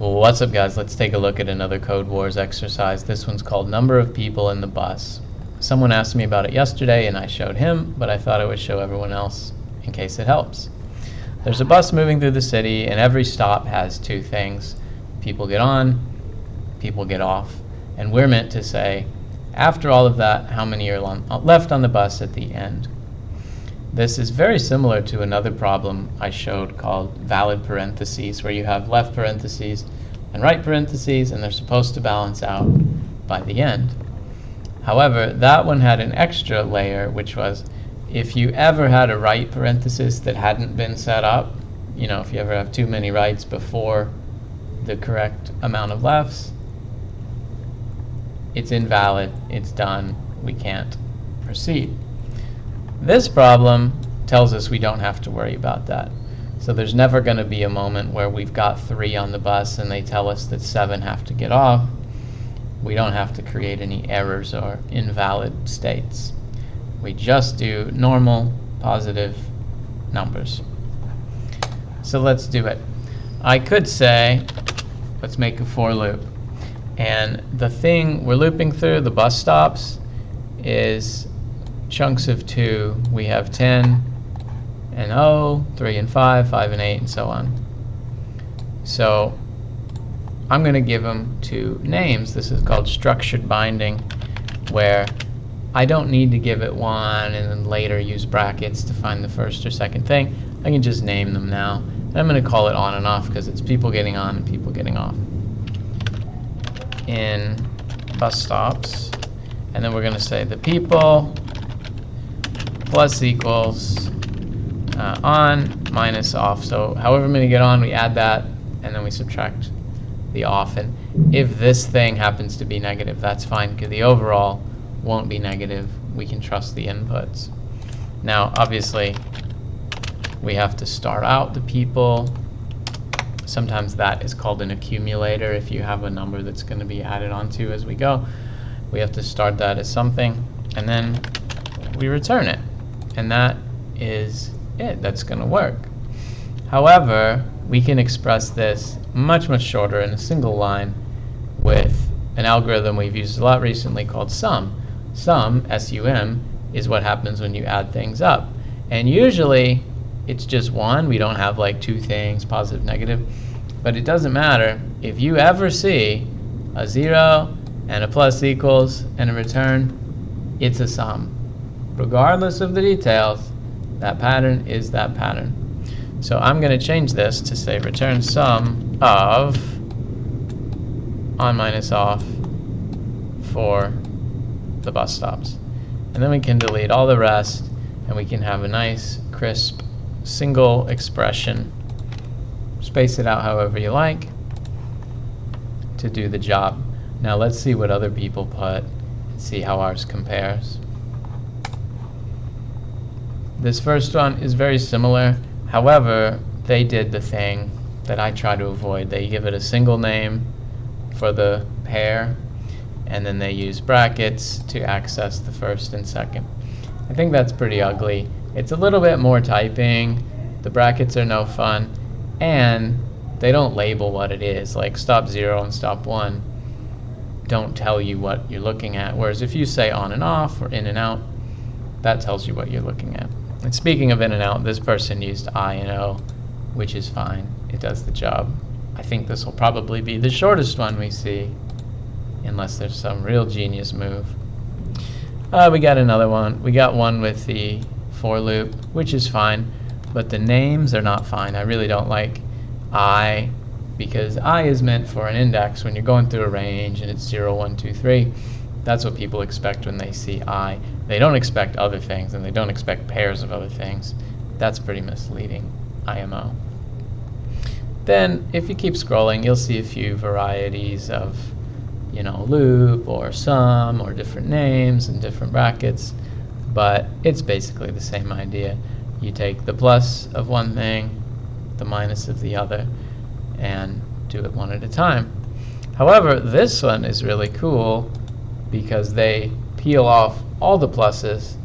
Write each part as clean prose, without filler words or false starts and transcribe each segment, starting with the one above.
What's up, guys? Let's take a look at another CodeWars exercise. This one's called Number of People in the Bus. Someone asked me about it yesterday and I showed him, but I thought I would show everyone else in case it helps. There's a bus moving through the city and every stop has two things. People get on, people get off. And we're meant to say, after all of that, how many are left on the bus at the end. This is very similar to another problem I showed called valid parentheses, where you have left parentheses and right parentheses, and they're supposed to balance out by the end. However, that one had an extra layer, which was if you ever had a right parenthesis that hadn't been set up, if you ever have too many rights before the correct amount of lefts, it's invalid, it's done, we can't proceed. This problem tells us we don't have to worry about that. So there's never going to be a moment where we've got 3 on the bus and they tell us that 7 have to get off. We don't have to create any errors or invalid states. We just do normal positive numbers. So let's do it. I could say, let's make a for loop. And the thing we're looping through, the bus stops, is chunks of 2. We have 10 and 0, 3 and 5, 5 and 8, and so on. So I'm going to give them 2 names. This is called structured binding, where I don't need to give it 1 and then later use brackets to find the first or second thing. I can just name them now. And I'm going to call it on and off because it's people getting on and people getting off in bus stops. And then we're going to say the people plus equals on minus off. So however many get on, we add that, and then we subtract the off. And if this thing happens to be negative, that's fine, because the overall won't be negative. We can trust the inputs. Now, obviously, we have to start out the people. Sometimes that is called an accumulator. If you have a number that's going to be added onto as we go, we have to start that as something, and then we return it. And that is it. That's going to work. However, we can express this much, much shorter in a single line with an algorithm we've used a lot recently called sum. Sum, S-U-M, is what happens when you add things up. And usually, it's just 1. We don't have like 2 things, positive, negative. But it doesn't matter. If you ever see a 0 and a plus equals and a return, it's a sum. Regardless of the details, that pattern is that pattern. So I'm going to change this to say return sum of on minus off for the bus stops. And then we can delete all the rest, and we can have a nice, crisp, single expression. Space it out however you like to do the job. Now let's see what other people put and see how ours compares. This first one is very similar. However, they did the thing that I try to avoid. They give it a single name for the pair, and then they use brackets to access the first and second. I think that's pretty ugly. It's a little bit more typing. The brackets are no fun, and they don't label what it is. Like stop 0 and stop 1 don't tell you what you're looking at. Whereas if you say on and off or in and out, that tells you what you're looking at. And speaking of in and out, this person used I and O, which is fine. It does the job. I think this will probably be the shortest one we see, unless there's some real genius move. We got another one. We got one with the for loop, which is fine, but the names are not fine. I really don't like I, because I is meant for an index. When you're going through a range and it's 0, 1, 2, 3, that's what people expect when they see I. They don't expect other things, and they don't expect pairs of other things. That's pretty misleading, IMO. Then, if you keep scrolling, you'll see a few varieties of, loop or sum or different names and different brackets, but it's basically the same idea. You take the plus of one thing, the minus of the other, and do it one at a time. However, this one is really cool because they peel off all the pluses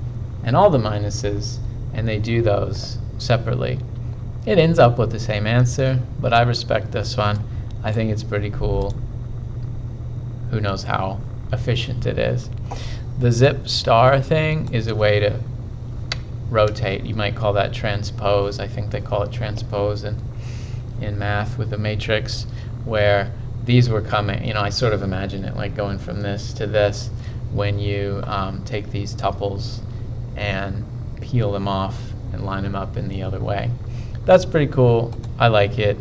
and all the minuses, and they do those separately. It ends up with the same answer, but I respect this one. I think it's pretty cool. Who knows how efficient it is. The zip star thing is a way to rotate. You might call that transpose. I think they call it transpose in math with the matrix, where these were coming, I sort of imagine it like going from this to this when you take these tuples and peel them off and line them up in the other way. That's pretty cool. I like it,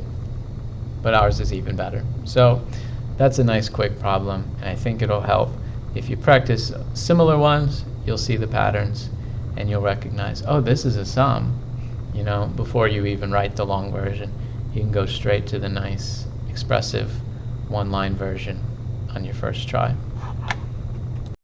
but ours is even better. So that's a nice quick problem, and I think it'll help. If you practice similar ones, you'll see the patterns and you'll recognize, oh, this is a sum. Before you even write the long version, you can go straight to the nice expressive one-line version on your first try.